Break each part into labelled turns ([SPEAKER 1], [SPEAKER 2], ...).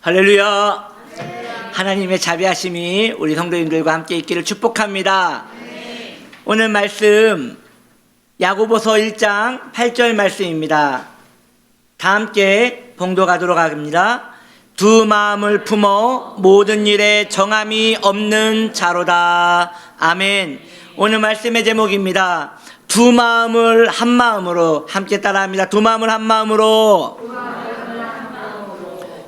[SPEAKER 1] 할렐루야. 하나님의 자비하심이 우리 성도님들과 함께 있기를 축복합니다. 오늘 말씀 야고보서 1장 8절 말씀입니다. 다 함께 봉독하도록 합니다. 두 마음을 품어 모든 일에 정함이 없는 자로다. 아멘. 오늘 말씀의 제목입니다. 두 마음을 한 마음으로. 함께 따라합니다. 두 마음을 한 마음으로.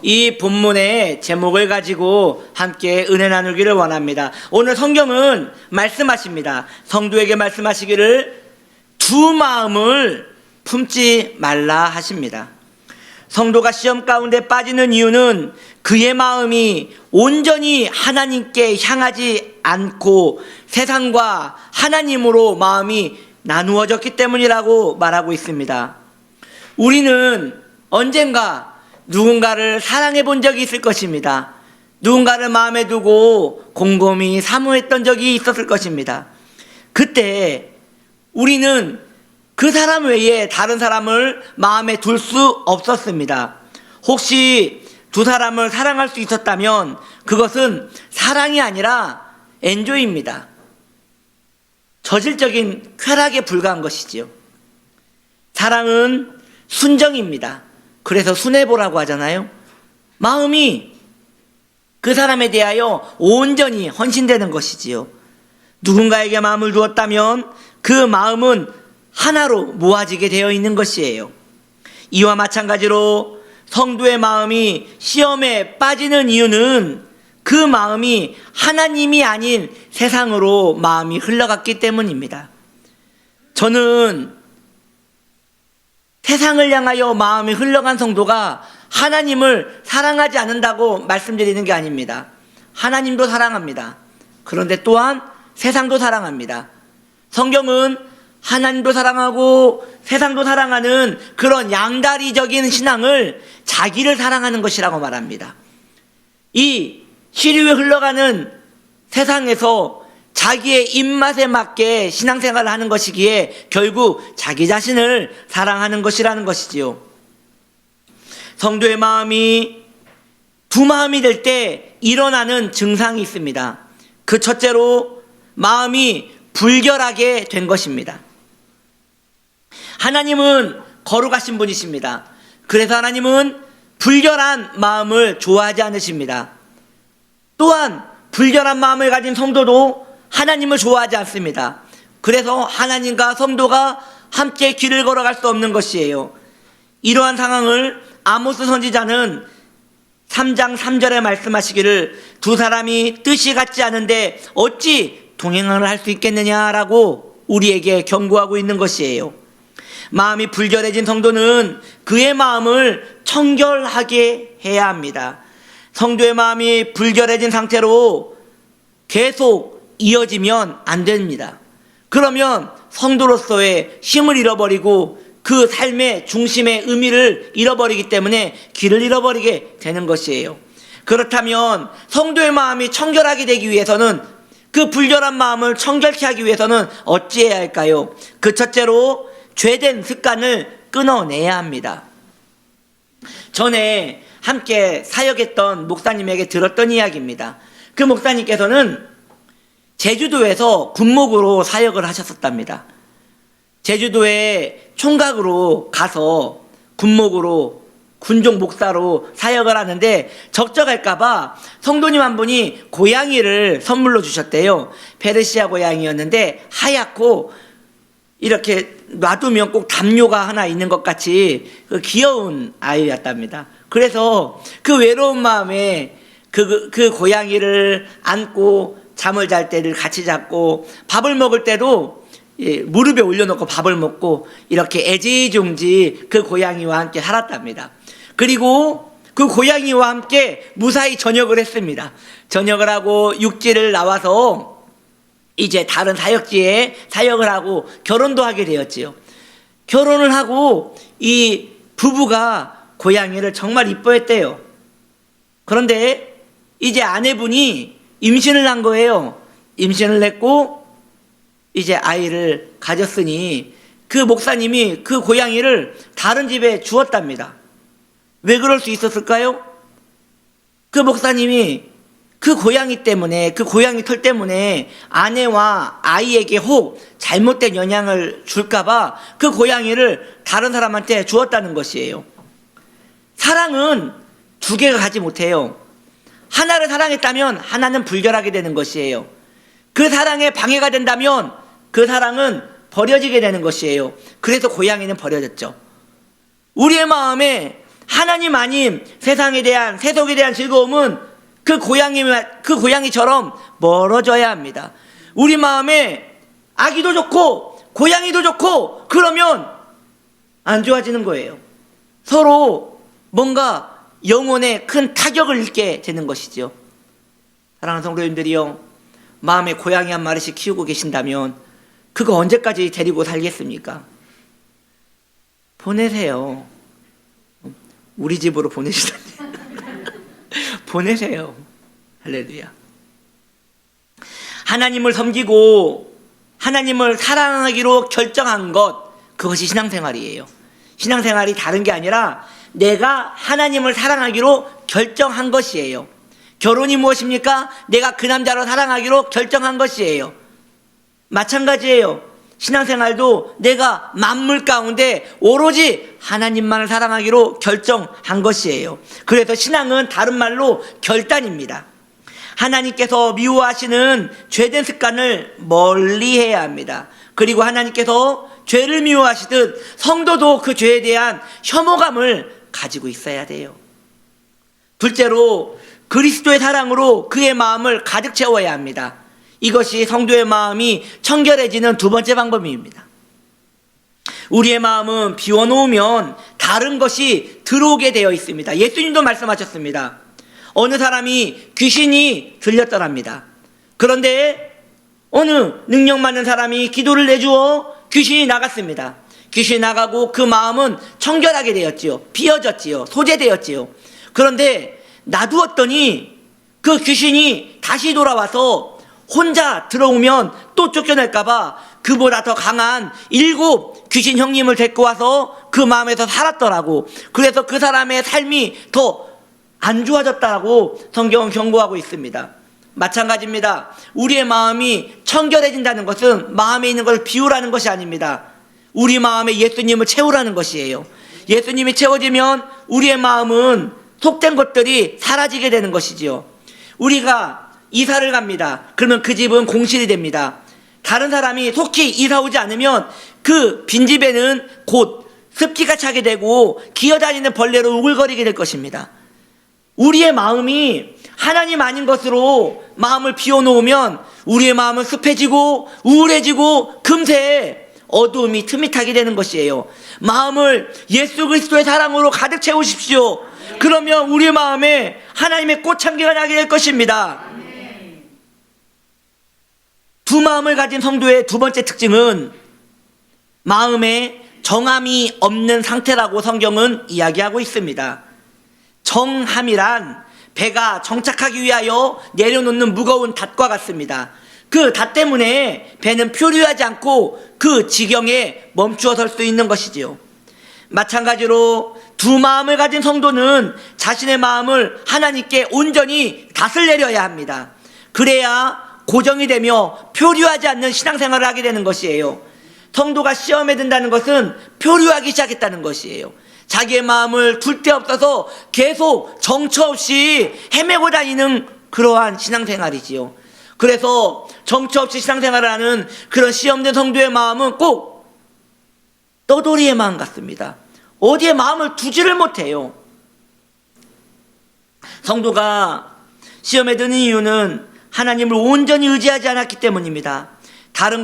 [SPEAKER 1] 이 본문의 제목을 가지고 함께 은혜 나누기를 원합니다. 오늘 성경은 말씀하십니다. 성도에게 말씀하시기를 두 마음을 품지 말라 하십니다. 성도가 시험 가운데 빠지는 이유는 그의 마음이 온전히 하나님께 향하지 않고 세상과 하나님으로 마음이 나누어졌기 때문이라고 말하고 있습니다. 우리는 언젠가 누군가를 사랑해 본 적이 있을 것입니다. 누군가를 마음에 두고 곰곰이 사모했던 적이 있었을 것입니다. 그때 우리는 그 사람 외에 다른 사람을 마음에 둘 수 없었습니다. 혹시 두 사람을 사랑할 수 있었다면 그것은 사랑이 아니라 엔조이입니다. 저질적인 쾌락에 불과한 것이지요. 사랑은 순정입니다. 그래서 순애보라고 하잖아요. 마음이 그 사람에 대하여 온전히 헌신되는 것이지요. 누군가에게 마음을 두었다면 그 마음은 하나로 모아지게 되어 있는 것이에요. 이와 마찬가지로 성도의 마음이 시험에 빠지는 이유는 그 마음이 하나님이 아닌 세상으로 마음이 흘러갔기 때문입니다. 저는 세상을 향하여 마음이 흘러간 성도가 하나님을 사랑하지 않는다고 말씀드리는 게 아닙니다. 하나님도 사랑합니다. 그런데 또한 세상도 사랑합니다. 성경은 하나님도 사랑하고 세상도 사랑하는 그런 양다리적인 신앙을 자기를 사랑하는 것이라고 말합니다. 이 시류에 흘러가는 세상에서 자기의 입맛에 맞게 신앙생활을 하는 것이기에 결국 자기 자신을 사랑하는 것이라는 것이지요. 성도의 마음이 두 마음이 될 때 일어나는 증상이 있습니다. 그 첫째로 마음이 불결하게 된 것입니다. 하나님은 거룩하신 분이십니다. 그래서 하나님은 불결한 마음을 좋아하지 않으십니다. 또한 불결한 마음을 가진 성도도 하나님을 좋아하지 않습니다. 그래서 하나님과 성도가 함께 길을 걸어갈 수 없는 것이에요. 이러한 상황을 아모스 선지자는 3장 3절에 말씀하시기를 두 사람이 뜻이 같지 않은데 어찌 동행을 할 수 있겠느냐라고 우리에게 경고하고 있는 것이에요. 마음이 불결해진 성도는 그의 마음을 청결하게 해야 합니다. 성도의 마음이 불결해진 상태로 계속 이어지면 안 됩니다. 그러면 성도로서의 힘을 잃어버리고 그 삶의 중심의 의미를 잃어버리기 때문에 길을 잃어버리게 되는 것이에요. 그렇다면 성도의 마음이 청결하게 되기 위해서는 그 불결한 마음을 청결케 하기 위해서는 어찌해야 할까요? 그 첫째로 죄된 습관을 끊어내야 합니다. 전에 함께 사역했던 목사님에게 들었던 이야기입니다. 그 목사님께서는 제주도에서 군목으로 사역을 하셨었답니다. 제주도에 총각으로 가서 군목으로 군종 목사로 사역을 하는데 적적할까봐 성도님 한 분이 고양이를 선물로 주셨대요. 페르시아 고양이였는데 하얗고 이렇게 놔두면 꼭 담요가 하나 있는 것 같이 그 귀여운 아이였답니다. 그래서 그 외로운 마음에 그 고양이를 안고 잠을 잘 때를 같이 잤고 밥을 먹을 때도 무릎에 올려놓고 밥을 먹고 이렇게 애지중지 그 고양이와 함께 살았답니다. 그리고 그 고양이와 함께 무사히 전역을 했습니다. 전역을 하고 육지를 나와서 이제 다른 사역지에 사역을 하고 결혼도 하게 되었지요. 결혼을 하고 이 부부가 고양이를 정말 이뻐했대요. 그런데 이제 아내분이 임신을 한 거예요. 임신을 했고 이제 아이를 가졌으니 그 목사님이 그 고양이를 다른 집에 주었답니다. 왜 그럴 수 있었을까요? 그 목사님이 그 고양이 때문에, 그 고양이 털 때문에 아내와 아이에게 혹 잘못된 영향을 줄까봐 그 고양이를 다른 사람한테 주었다는 것이에요. 사랑은 두 개가 가지 못해요. 하나를 사랑했다면 하나는 불결하게 되는 것이에요. 그 사랑에 방해가 된다면 그 사랑은 버려지게 되는 것이에요. 그래서 고양이는 버려졌죠. 우리의 마음에 하나님 아닌 세상에 대한, 세속에 대한 즐거움은 그 고양이처럼 멀어져야 합니다. 우리 마음에 아기도 좋고 고양이도 좋고 그러면 안 좋아지는 거예요. 서로 뭔가 영혼에 큰 타격을 입게 되는 것이죠. 사랑하는 성도님들이요, 마음에 고양이 한 마리씩 키우고 계신다면 그거 언제까지 데리고 살겠습니까? 보내세요. 우리 집으로 보내시다니. 보내세요. 할렐루야. 하나님을 섬기고 하나님을 사랑하기로 결정한 것, 그것이 신앙생활이에요. 신앙생활이 다른 게 아니라 내가 하나님을 사랑하기로 결정한 것이에요. 결혼이 무엇입니까? 내가 그 남자로 사랑하기로 결정한 것이에요. 마찬가지예요. 신앙생활도 내가 만물 가운데 오로지 하나님만을 사랑하기로 결정한 것이에요. 그래서 신앙은 다른 말로 결단입니다. 하나님께서 미워하시는 죄된 습관을 멀리해야 합니다. 그리고 하나님께서 죄를 미워하시듯 성도도 그 죄에 대한 혐오감을 가지고 있어야 돼요. 둘째로 그리스도의 사랑으로 그의 마음을 가득 채워야 합니다. 이것이 성도의 마음이 청결해지는 두 번째 방법입니다. 우리의 마음은 비워놓으면 다른 것이 들어오게 되어 있습니다. 예수님도 말씀하셨습니다. 어느 사람이 귀신이 들렸더랍니다. 그런데 어느 능력 많은 사람이 기도를 내주어 귀신이 나갔습니다. 귀신이 나가고 그 마음은 청결하게 되었지요. 비워졌지요. 소재되었지요. 그런데 놔두었더니 그 귀신이 다시 돌아와서 혼자 들어오면 또 쫓겨날까봐 그보다 더 강한 7 귀신 형님을 데리고 와서 그 마음에서 살았더라고. 그래서 그 사람의 삶이 더 안 좋아졌다고 성경은 경고하고 있습니다. 마찬가지입니다. 우리의 마음이 청결해진다는 것은 마음에 있는 것을 비우라는 것이 아닙니다. 우리 마음에 예수님을 채우라는 것이에요. 예수님이 채워지면 우리의 마음은 속된 것들이 사라지게 되는 것이지요. 우리가 이사를 갑니다. 그러면 그 집은 공실이 됩니다. 다른 사람이 속히 이사 오지 않으면 그 빈집에는 곧 습기가 차게 되고 기어다니는 벌레로 우글거리게 될 것입니다. 우리의 마음이 하나님 아닌 것으로 마음을 비워놓으면 우리의 마음은 습해지고 우울해지고 금세 어두움이 틈이 타게 되는 것이에요. 마음을 예수 그리스도의 사랑으로 가득 채우십시오. 그러면 우리의 마음에 하나님의 꽃향기가 나게 될 것입니다. 두 마음을 가진 성도의 두 번째 특징은 마음에 정함이 없는 상태라고 성경은 이야기하고 있습니다. 정함이란 배가 정착하기 위하여 내려놓는 무거운 닷과 같습니다. 그 닷 때문에 배는 표류하지 않고 그 지경에 멈추어 설 수 있는 것이지요. 마찬가지로 두 마음을 가진 성도는 자신의 마음을 하나님께 온전히 다스려야 합니다. 그래야 고정이 되며 표류하지 않는 신앙생활을 하게 되는 것이에요. 성도가 시험에 든다는 것은 표류하기 시작했다는 것이에요. 자기의 마음을 둘 데 없어서 계속 정처 없이 헤매고 다니는 그러한 신앙생활이지요. 그래서 정처 없이 신앙생활을 하는 그런 시험된 성도의 마음은 꼭 떠돌이의 마음 같습니다. 어디에 마음을 두지를 못해요. 성도가 시험에 드는 이유는 하나님을 온전히 의지하지 않았기 때문입니다. 다른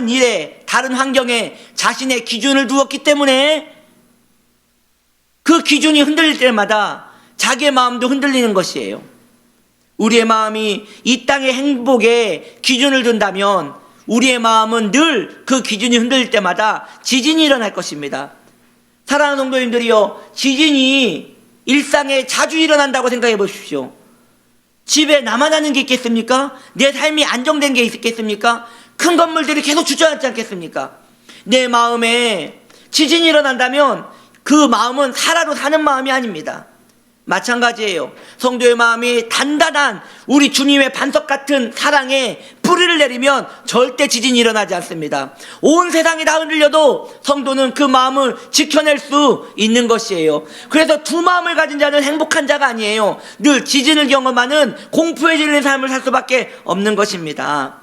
[SPEAKER 1] 일에, 다른 환경에 자신의 기준을 두었기 때문에 그 기준이 흔들릴 때마다 자기의 마음도 흔들리는 것이에요. 우리의 마음이 이 땅의 행복에 기준을 둔다면 우리의 마음은 늘 그 기준이 흔들릴 때마다 지진이 일어날 것입니다. 사랑하는 성도님들이요, 지진이 일상에 자주 일어난다고 생각해 보십시오. 집에 나만 하는 게 있겠습니까? 내 삶이 안정된 게 있겠습니까? 큰 건물들이 계속 주저앉지 않겠습니까? 내 마음에 지진이 일어난다면 그 마음은 살아도 사는 마음이 아닙니다. 마찬가지예요. 성도의 마음이 단단한 우리 주님의 반석 같은 사랑에 뿌리를 내리면 절대 지진이 일어나지 않습니다. 온 세상이 다 흔들려도 성도는 그 마음을 지켜낼 수 있는 것이에요. 그래서 두 마음을 가진 자는 행복한 자가 아니에요. 늘 지진을 경험하는 공포에 질린 삶을 살 수밖에 없는 것입니다.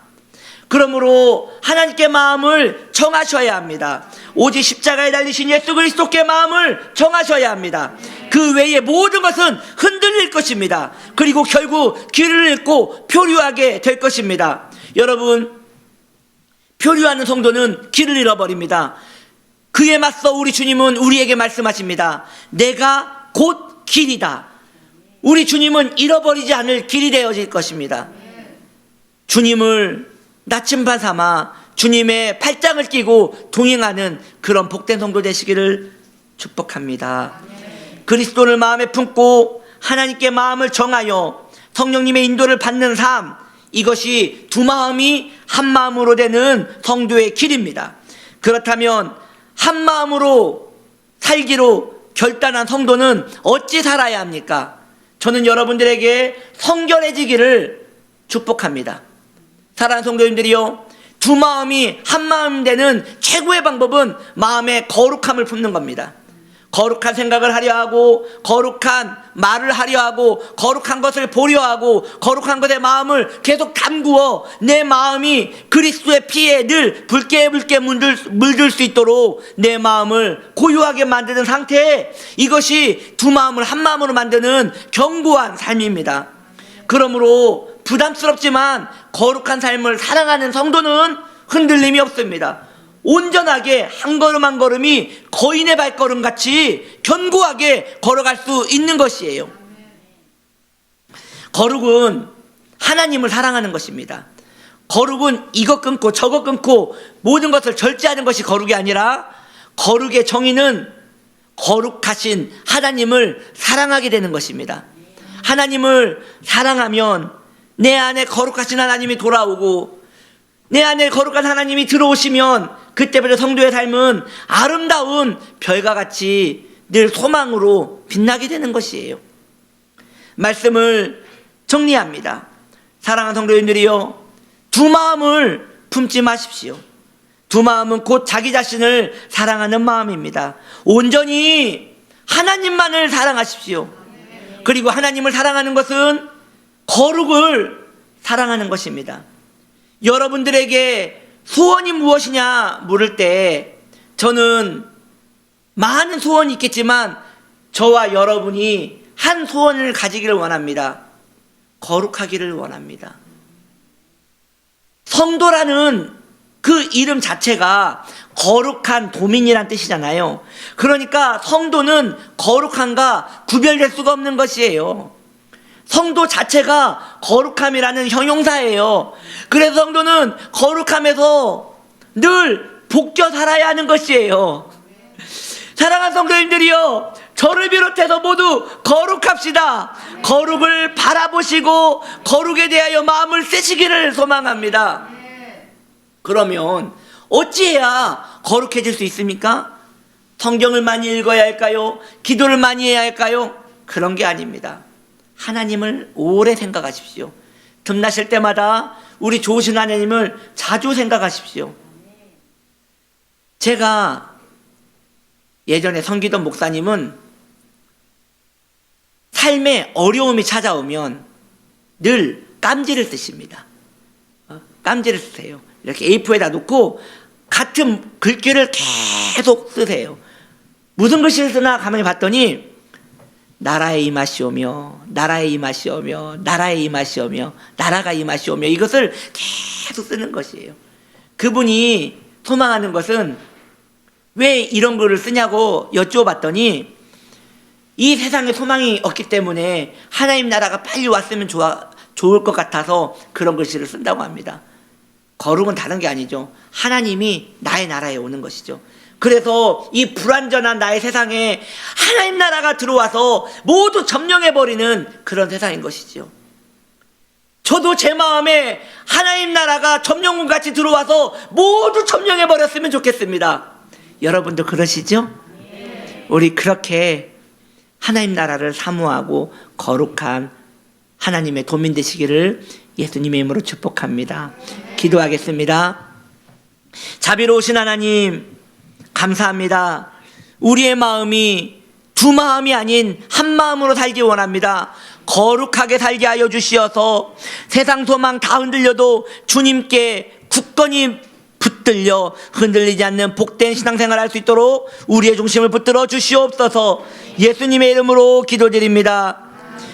[SPEAKER 1] 그러므로 하나님께 마음을 정하셔야 합니다. 오직 십자가에 달리신 예수 그리스도께 마음을 정하셔야 합니다. 그 외의 모든 것은 흔들릴 것입니다. 그리고 결국 길을 잃고 표류하게 될 것입니다. 여러분, 표류하는 성도는 길을 잃어버립니다. 그에 맞서 우리 주님은 우리에게 말씀하십니다. 내가 곧 길이다. 우리 주님은 잃어버리지 않을 길이 되어질 것입니다. 주님을 나침반 삼아 주님의 팔짱을 끼고 동행하는 그런 복된 성도 되시기를 축복합니다. 그리스도를 마음에 품고 하나님께 마음을 정하여 성령님의 인도를 받는 삶, 이것이 두 마음이 한 마음으로 되는 성도의 길입니다. 그렇다면 한 마음으로 살기로 결단한 성도는 어찌 살아야 합니까? 저는 여러분들에게 성결해지기를 축복합니다. 사랑하는 성도님들이요, 두 마음이 한 마음 되는 최고의 방법은 마음의 거룩함을 품는 겁니다. 거룩한 생각을 하려 하고, 거룩한 말을 하려 하고, 거룩한 것을 보려 하고, 거룩한 것에 마음을 계속 담구어 내 마음이 그리스도의 피에 늘 붉게 물들 수 있도록 내 마음을 고요하게 만드는 상태, 이것이 두 마음을 한 마음으로 만드는 견고한 삶입니다. 그러므로 부담스럽지만 거룩한 삶을 사랑하는 성도는 흔들림이 없습니다. 온전하게 한 걸음 한 걸음이 거인의 발걸음 같이 견고하게 걸어갈 수 있는 것이에요. 거룩은 하나님을 사랑하는 것입니다. 거룩은 이것 끊고 저것 끊고 모든 것을 절제하는 것이 거룩이 아니라, 거룩의 정의는 거룩하신 하나님을 사랑하게 되는 것입니다. 하나님을 사랑하면 내 안에 거룩하신 하나님이 돌아오고 내 안에 거룩한 하나님이 들어오시면 그때부터 성도의 삶은 아름다운 별과 같이 늘 소망으로 빛나게 되는 것이에요. 말씀을 정리합니다. 사랑하는 성도님들이요, 두 마음을 품지 마십시오. 두 마음은 곧 자기 자신을 사랑하는 마음입니다. 온전히 하나님만을 사랑하십시오. 그리고 하나님을 사랑하는 것은 거룩을 사랑하는 것입니다. 여러분들에게 소원이 무엇이냐 물을 때 저는 많은 소원이 있겠지만 저와 여러분이 한 소원을 가지기를 원합니다. 거룩하기를 원합니다. 성도라는 그 이름 자체가 거룩한 도민이란 뜻이잖아요. 그러니까 성도는 거룩함과 구별될 수가 없는 것이에요. 성도 자체가 거룩함이라는 형용사예요. 그래서 성도는 거룩함에서 늘 복져 살아야 하는 것이에요. 사랑하는 성도님들이요, 저를 비롯해서 모두 거룩합시다. 거룩을 바라보시고 거룩에 대하여 마음을 쓰시기를 소망합니다. 그러면 어찌해야 거룩해질 수 있습니까? 성경을 많이 읽어야 할까요? 기도를 많이 해야 할까요? 그런 게 아닙니다. 하나님을 오래 생각하십시오. 틈나실 때마다 우리 좋으신 하나님을 자주 생각하십시오. 제가 예전에 섬기던 목사님은 삶에 어려움이 찾아오면 늘 깜지를 쓰십니다. 깜지를 쓰세요. 이렇게 A4에다 놓고 같은 글귀를 계속 쓰세요. 무슨 글씨를 쓰나 가만히 봤더니 나라의 이 맛이 오며, 나라의 이 맛이 오며, 나라의 이 맛이 오며, 나라가 이 맛이 오며, 이것을 계속 쓰는 것이에요. 그분이 소망하는 것은 왜 이런 글을 쓰냐고 여쭈어봤더니 이 세상에 소망이 없기 때문에 하나님 나라가 빨리 왔으면 좋을 것 같아서 그런 글씨를 쓴다고 합니다. 거룩은 다른 게 아니죠. 하나님이 나의 나라에 오는 것이죠. 그래서 이 불완전한 나의 세상에 하나님 나라가 들어와서 모두 점령해버리는 그런 세상인 것이죠. 저도 제 마음에 하나님 나라가 점령군 같이 들어와서 모두 점령해버렸으면 좋겠습니다. 여러분도 그러시죠? 우리 그렇게 하나님 나라를 사모하고 거룩한 하나님의 도민 되시기를 예수님의 이름으로 축복합니다. 기도하겠습니다. 자비로우신 하나님, 감사합니다. 우리의 마음이 두 마음이 아닌 한 마음으로 살기 원합니다. 거룩하게 살게 하여 주시어서 세상 소망 다 흔들려도 주님께 굳건히 붙들려 흔들리지 않는 복된 신앙생활 할 수 있도록 우리의 중심을 붙들어 주시옵소서. 예수님의 이름으로 기도드립니다.